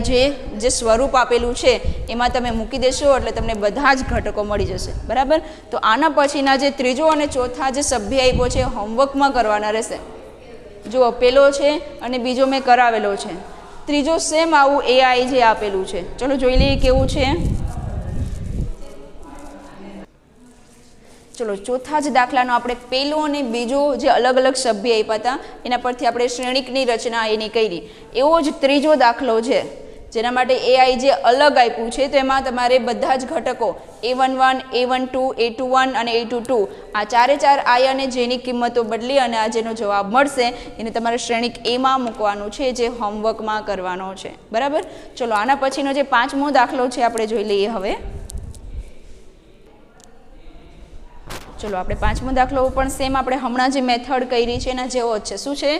જે સ્વરૂપ આપેલું છે એમાં તમે મૂકી દેશો એટલે તમને બધા જ ઘટકો મળી જશે, બરાબર. તો આના પછીના જે ત્રીજો અને ચોથા જે સભ્ય આપ્યો છે હોમવર્કમાં કરવાના રહેશે. જુઓ, પેલો છે અને બીજો મેં કરાવેલો છે, ત્રીજો સેમ આવું AI જે આપેલું છે. ચલો જોઈ લઈએ કેવું છે. ચલો ચોથા જ દાખલાનો આપણે પહેલો અને બીજો જે અલગ અલગ સભ્ય આપ્યા હતા એના પરથી આપણે શ્રેણિકની રચના એની કરી. એવો જ ત્રીજો દાખલો છે જેના માટે AI જે અલગ આપ્યું છે તો એમાં તમારે બધા જ ઘટકો A11, A12, A21 અને A22 આ ચારે ચાર I અને Jની કિંમતો બદલી અને આ જેનો જવાબ મળશે એને તમારે શ્રેણિક Aમાં મૂકવાનું છે, જે હોમવર્કમાં કરવાનો છે, બરાબર. ચલો આના પછીનો જે પાંચમો દાખલો છે આપણે જોઈ લઈએ હવે. ચલો આપણે પાંચમો દાખલો પણ સેમ આપણે હમણાં જે મેથડ કરી છે એના જેવો જ છે. શું છે?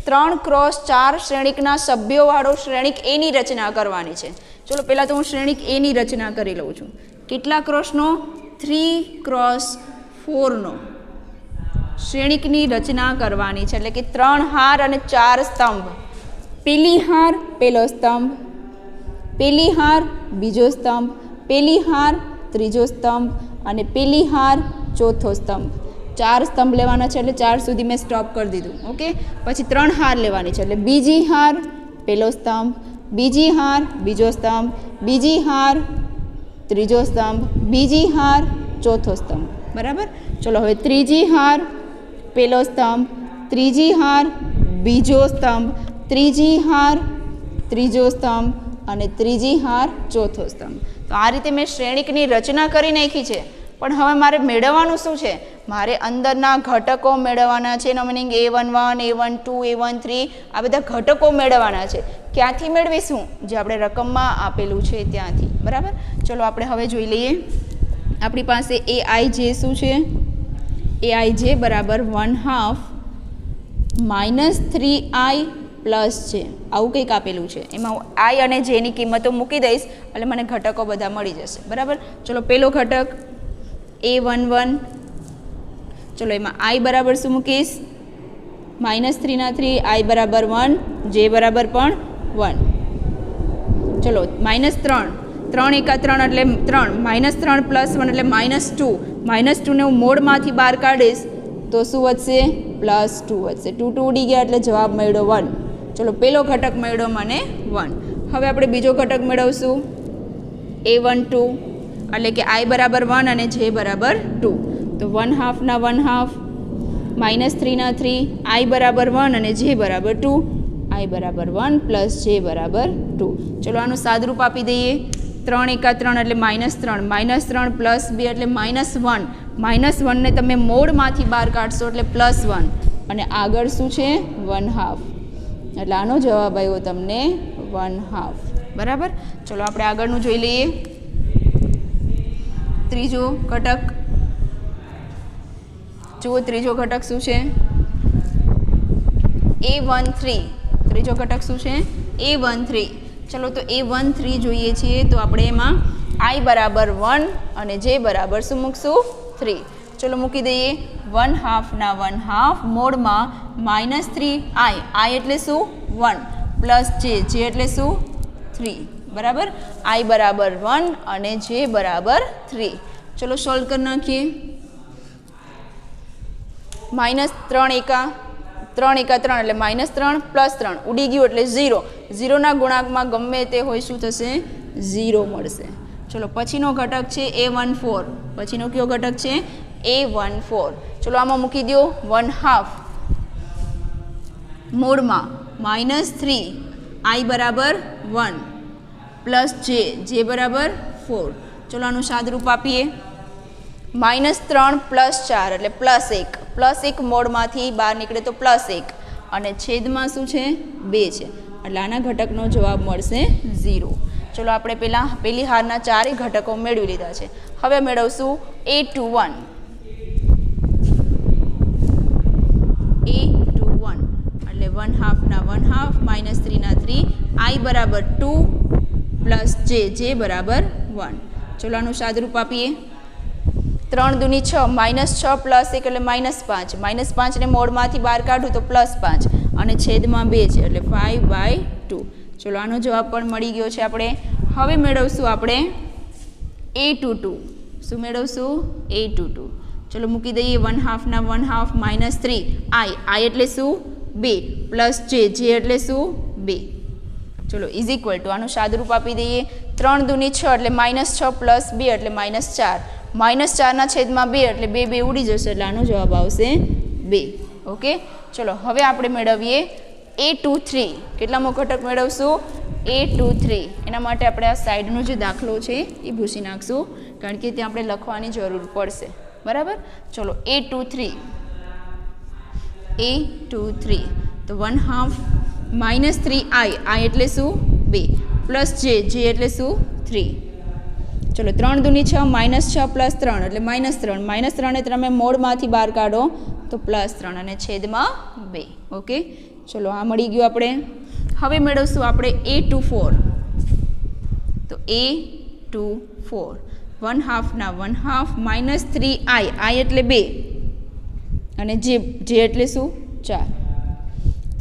3x4 શ્રેણિકના સભ્યોવાળો શ્રેણિક એની રચના કરવાની છે. ચલો પહેલાં તો હું શ્રેણિક એની રચના કરી લઉં છું. કેટલા ક્રોસનો? 3x4નો શ્રેણિકની રચના કરવાની છે, એટલે કે 3 હાર અને 4 સ્તંભ. પેલી હાર પહેલો સ્તંભ, પેલી હાર બીજો સ્તંભ, પેલી હાર ત્રીજો સ્તંભ અને પેલી હાર ચોથો સ્તંભ. 4 સ્તંભ લેવાના છે એટલે 4 સુધી મેં સ્ટોપ કરી દીધું. ઓકે, પછી 3 હાર લેવાની છે એટલે બીજી હાર પહેલો સ્તંભ, બીજી હાર બીજો સ્તંભ, બીજી હાર ત્રીજો સ્તંભ, બીજી હાર ચોથો સ્તંભ, બરાબર. ચલો હવે ત્રીજી હાર પહેલો સ્તંભ, ત્રીજી હાર બીજો સ્તંભ, ત્રીજી હાર ત્રીજો સ્તંભ અને ત્રીજી હાર ચોથો સ્તંભ. તો આ રીતે મેં શ્રેણિકની રચના કરી નાખી છે. પણ હવે મારે મેળવવાનું શું છે? મારે અંદરના ઘટકો મેળવવાના છે. એનો મિનિંગ A11, A12, A13 આ બધા ઘટકો મેળવવાના છે. ક્યાંથી મેળવીશું? જે આપણે રકમમાં આપેલું છે ત્યાંથી, બરાબર. ચલો આપણે હવે જોઈ લઈએ. આપણી પાસે AIJ શું છે? AIJ બરાબર 1/2 -3I પ્લસ છે, આવું કંઈક આપેલું છે. એમાં હું I અને Jની કિંમતો મૂકી દઈશ એટલે મને ઘટકો બધા મળી જશે, બરાબર. ચલો પહેલો ઘટક A11. ચલો એમાં I બરાબર શું મૂકીશ? -3/3, I બરાબર 1, J બરાબર પણ 1. ચલો -3, 3 એકા 3 એટલે 3, -3 + 1 એટલે -2. -2ને હું મોડમાંથી બહાર કાઢીશ તો શું વધશે? +2 વધશે. 2 2 ઉડી ગયા એટલે જવાબ મળ્યો 1. ચલો પહેલો ઘટક મળ્યો મને 1. હવે આપણે બીજો ઘટક મેળવશું A12 એટલે કે I બરાબર 1 અને J બરાબર 2. તો 1/2 ના 1/2 -3/3, I બરાબર 1 અને J બરાબર 2, I બરાબર 1 + J બરાબર 2. ચલો આનું સાદરૂપ આપી દઈએ. 3 એકા 3 એટલે -3, -3 + 2 એટલે -1. -1ને તમે મોડમાંથી બહાર કાઢશો એટલે +1 અને આગળ શું છે? 1/2. એટલે આનો જવાબ આવ્યો તમને 1/2, બરાબર. ચલો આપણે આગળનું જોઈ લઈએ. ત્રીજો ઘટક જુઓ. ત્રીજો ઘટક શું છે? A13. ત્રીજો ઘટક શું છે? A13. ચલો તો A13 જોઈએ છીએ તો આપણે એમાં I બરાબર 1 અને J બરાબર શું મૂકશું? 3. ચલો મૂકી દઈએ. 1/2 ના 1/2 મોડમાં -3I, I એટલે શું? 1 + J, J એટલે શું? 3, બરાબર. I બરાબર 1 અને J બરાબર 3. ચલો સોલ્વ કરી નાખીએ. -3 એકા 3 એટલે -3 + 3 ઉડી ગયું એટલે 0. 0ના ગુણાંકમાં ગમે તે હોય શું થશે? 0 મળશે. ચલો પછીનો ઘટક છે A14. પછીનો કયો ઘટક છે? A14. ચલો આમાં મૂકી દો 1/2 મોડમાં -3 I બરાબર 1 + J, J બરાબર 4. ચલો આનું સાદરૂપ આપીએ. -3 + 4 એટલે +1 મોડમાંથી બહાર નીકળે તો +1 અને છેદમાં શું છે? 2 છે એટલે આના ઘટકનો જવાબ મળશે 0. ચલો આપણે પેલી હારના 4 ઘટકો મેળવી લીધા છે. હવે મેળવશું A21. A21 એટલે 1/2 ના 1/2 -3/3 I બરાબર 2 + J, J બરાબર 1. ચલો આનું સાદરૂપ આપીએ. 3 દૂની 6, -6 + 1 એટલે -5. -5ને મોડમાંથી બહાર કાઢું તો +5 અને છેદમાં 2 છે એટલે 5/2. ચલો આનો જવાબ પણ મળી ગયો છે આપણે. હવે મેળવશું આપણે a22. શું મેળવશું? a22. ચલો મૂકી દઈએ 1/2 ના 1/2 માઇનસ 3 i એટલે શું? 2 પ્લસ j એટલે શું? 2. ચલો ઇઝ ઇક્વલ ટુ આનું સાદુરૂપ આપી દઈએ. 3 દૂની 6 એટલે -6 પ્લસ 2 એટલે -4. -4 ના છેદમાં 2 એટલે 2 ઉડી જશે એટલે આનો જવાબ આવશે 2. ઓકે. ચલો હવે આપણે મેળવીએ a23. કેટલામો ઘટક મેળવશું? a23. એના માટે આપણે આ સાઈડનો જે દાખલો છે એ ભૂસી નાખશું કારણ કે ત્યાં આપણે લખવાની જરૂર પડશે. બરાબર. ચલો a23 તો 1/2 માઇનસ 3 i એટલે શું? 2 પ્લસ j એટલે શું? 3. ચલો 3 દૂની 6 -6 પ્લસ 3 એટલે -3. -3 ને તમે મોડમાંથી બહાર કાઢો તો +3 અને છેદમાં 2. ઓકે. ચલો આ મળી ગયું આપણે. હવે મેળવશું આપણે a24. તો a24 1/2 ના 1/2 માઇનસ 3 i એટલે 2 અને j એટલે શું? 4.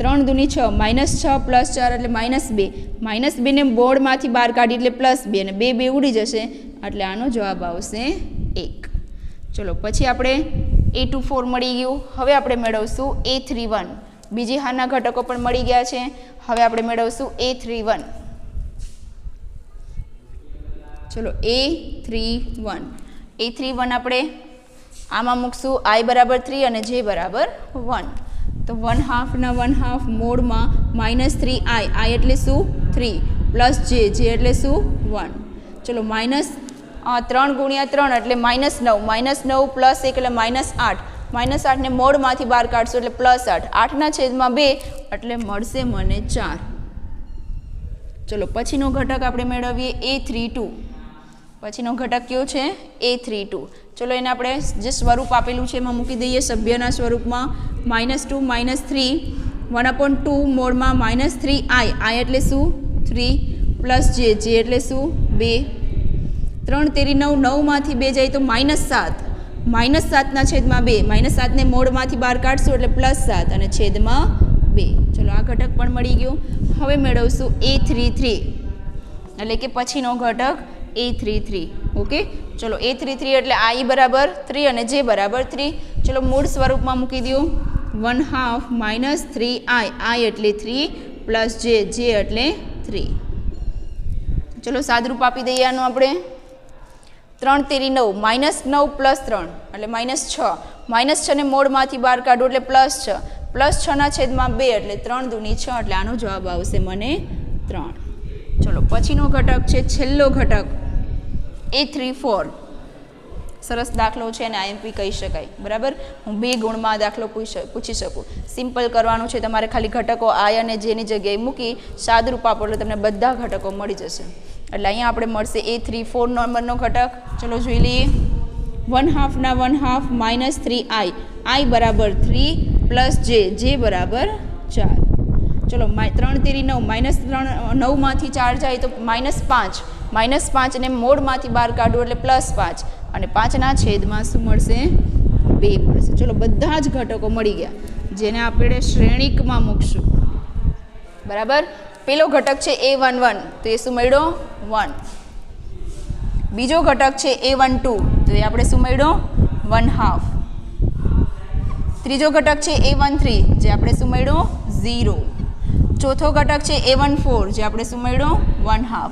3 દૂની 6 -6 પ્લસ 4 એટલે -2. -2 ને બોર્ડમાંથી બહાર કાઢી એટલે +2 અને 2 ઉડી જશે એટલે આનો જવાબ આવશે 1. ચલો પછી આપણે a24 મળી ગયું. હવે આપણે મેળવશું a31. બીજી હારના ઘટકો પણ મળી ગયા છે. હવે આપણે મેળવશું a31. ચલો a31 આપણે આમાં મૂકશું i બરાબર 3 અને j બરાબર 1. તો 1/2 ના 1/2 મોડમાં -3 i એટલે શું? 3 પ્લસ j એટલે શું? 1. ચલો -3 ગુણ્યા 3 એટલે -9 -9 પ્લસ 1 એટલે -8. -8 ને મોડમાંથી બહાર કાઢશું એટલે +8. 8 ના છેદમાં 2 એટલે મળશે મને 4. ચલો પછીનો ઘટક આપણે મેળવીએ a32. પછીનો ઘટક કયો છે? a32. ચલો એને આપણે જે સ્વરૂપ આપેલું છે એમાં મૂકી દઈએ સભ્યના સ્વરૂપમાં. -2 -3 1/2 મોડમાં -3 i એટલે શું? 3 પ્લસ j એટલે શું? 2. 3 તેરી 9 9માંથી 2 જાય તો -7. -7 ના છેદમાં 2. -7 ને મોડમાંથી બહાર કાઢશું એટલે +7 અને છેદમાં 2. ચલો આ ઘટક પણ મળી ગયો. હવે મેળવશું a33 એટલે કે પછીનો ઘટક a33. ઓકે. ચલો a33 એટલે i બરાબર 3 અને j બરાબર 3. ચલો મૂળ સ્વરૂપમાં મૂકી દો. 1/2 માઇનસ 3 i એટલે 3 પ્લસ j એટલે 3. ચલો સાદરૂપ આપી દઈએ આનું આપણે. 3 તેરી 9 -9 પ્લસ 3 એટલે -6. -6 ને મોડમાંથી બહાર કાઢો એટલે +6. +6 ના છેદમાં 2 એટલે 3 દૂની 6 એટલે આનો જવાબ આવશે મને 3. ચલો પછીનો ઘટક છે છેલ્લો ઘટક a34. સરસ દાખલો છે અને IMP કહી શકાય. બરાબર. હું 2 ગુણમાં દાખલો પૂછી શકું. સિમ્પલ કરવાનું છે તમારે. ખાલી ઘટકો i અને j ની જગ્યાએ મૂકી સાદરૂપ આપો એટલે તમને બધા ઘટકો મળી જશે. એટલે અહીંયા આપણે મળશે a34 નંબરનો ઘટક. ચલો જોઈ લઈએ. 1/2 ના 1/2 માઇનસ 3 i બરાબર 3 પ્લસ j બરાબર 4. ચલો 3 તેરી 9 -9માંથી 4 જાય તો -5. -5 ને મોડમાંથી બહાર કાઢવું એટલે +5 અને 5 ના છેદમાં શું મળશે? 2 મળશે. ચલો બધા જ ઘટકો મળી ગયા જેને આપણે શ્રેણિકમાં મૂકશું. બરાબર. પેલો ઘટક છે a11 તો એ શું મળ્યો? 1. બીજો ઘટક છે a12 તો એ આપણે શું મળ્યો? 1/2. ત્રીજો ઘટક છે a13 જે આપણે શું મળ્યો? 0. ચોથો ઘટક છે a14 જે આપણે શું મળ્યો? 1/2.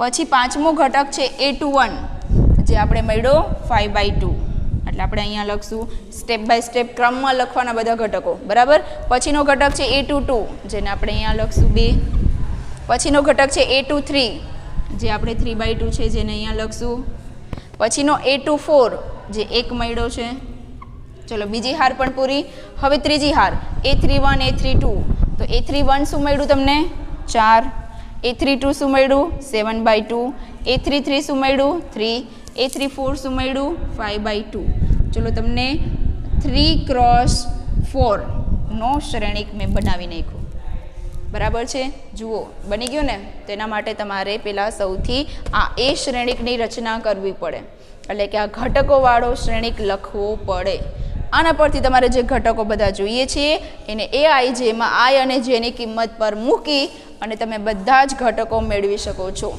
પછી પાંચમો ઘટક છે a21 જે આપણે મળ્યો 5/2. એટલે આપણે અહીંયા લખશું સ્ટેપ બાય સ્ટેપ ક્રમમાં લખવાના બધા ઘટકો. બરાબર. પછીનો ઘટક છે a22 જેને આપણે અહીંયા લખશું 2. પછીનો ઘટક છે a23 જે આપણે 3/2 છે જેને અહીંયા લખશું. પછીનો a24 જે 1 મળ્યો છે. ચલો બીજી હાર પણ પૂરી. હવે ત્રીજી હાર a31 a32 તો a31 શું મળ્યું તમને? 4. a32 શું મળ્યું? 7/2. a33 શું મળ્યું? 3. a34 શું મળ્યું? 5/2. ચલો તમને 3x4 નો શ્રેણિક મેં બનાવી નાખ્યો. બરાબર છે. જુઓ બની ગયું ને. તેના માટે તમારે પહેલાં સૌથી આ એ શ્રેણિકની રચના કરવી પડે. એટલે કે આ ઘટકોવાળો શ્રેણિક લખવો પડે. આના પરથી તમારે જે ઘટકો બધા જોઈએ છે એને ai જેમાં i અને j ની કિંમત પર મૂકી અને તમે બધા જ ઘટકો મેળવી શકો છો.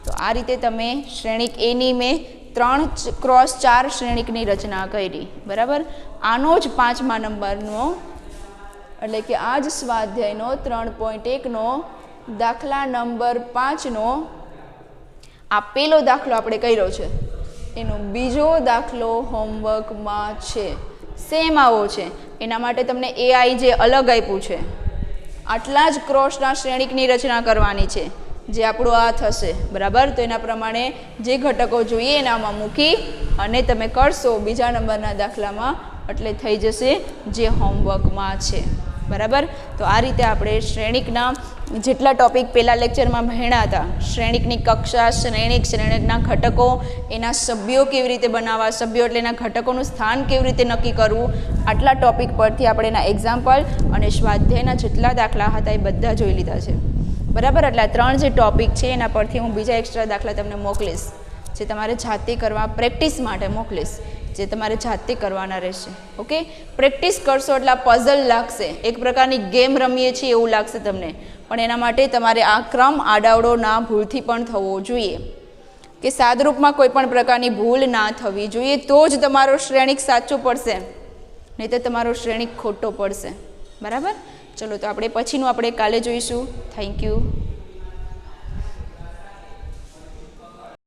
તો આ રીતે તમે શ્રેણિક એની મેં 3x4 શ્રેણિકની રચના કરી. બરાબર. આનો જ 5મા નંબરનો એટલે કે આ જ સ્વાધ્યાયનો 3.1નો દાખલા નંબર 5નો આ પેલો દાખલો આપણે કર્યો છે, એનો બીજો દાખલો હોમવર્કમાં છે. સેમ આવો છે. એના માટે તમને એઆઈ જે અલગ આપ્યું છે, આટલા જ ક્રોસના શ્રેણિકની રચના કરવાની છે, જે આપણું આ થશે. બરાબર. તો એના પ્રમાણે જે ઘટકો જોઈએ એનામાં મૂકી અને તમે કરશો બીજા નંબરના દાખલામાં, એટલે થઈ જશે જે હોમવર્કમાં છે. બરાબર. તો આ રીતે આપણે શ્રેણિકના જેટલા ટોપિક પહેલાં લેક્ચરમાં ભણ્યા હતા, શ્રેણિકની કક્ષા, શ્રેણિકના ઘટકો, એના સભ્યો કેવી રીતે બનાવવા, સભ્યો એટલે એના ઘટકોનું સ્થાન કેવી રીતે નક્કી કરવું, આટલા ટોપિક પરથી આપણે એના એક્ઝામ્પલ અને સ્વાધ્યાયના જેટલા દાખલા હતા એ બધા જોઈ લીધા છે. બરાબર. એટલે આ 3 જે ટોપિક છે એના પરથી હું બીજા એક્સ્ટ્રા દાખલા તમને મોકલીશ, જે તમારે જાતે કરવા, પ્રેક્ટિસ માટે મોકલીશ, જે તમારે જાતે કરવાના રહેશે. ઓકે. પ્રેક્ટિસ કરશો એટલે આ પઝલ લાગશે, એક પ્રકારની ગેમ રમીએ છીએ એવું લાગશે તમને, પણ એના માટે તમારે આ ક્રમ આડાવડો ના ભૂલથી પણ થવો જોઈએ, કે સાદરૂપમાં કોઈ પણ પ્રકારની ભૂલ ના થવી જોઈએ, તો જ તમારો શ્રેણિક સાચો પડશે, નહીં તો તમારો શ્રેણિક ખોટો પડશે. બરાબર. ચલો, તો આપણે પછીનું આપણે કાલે જોઈશું. Thank you.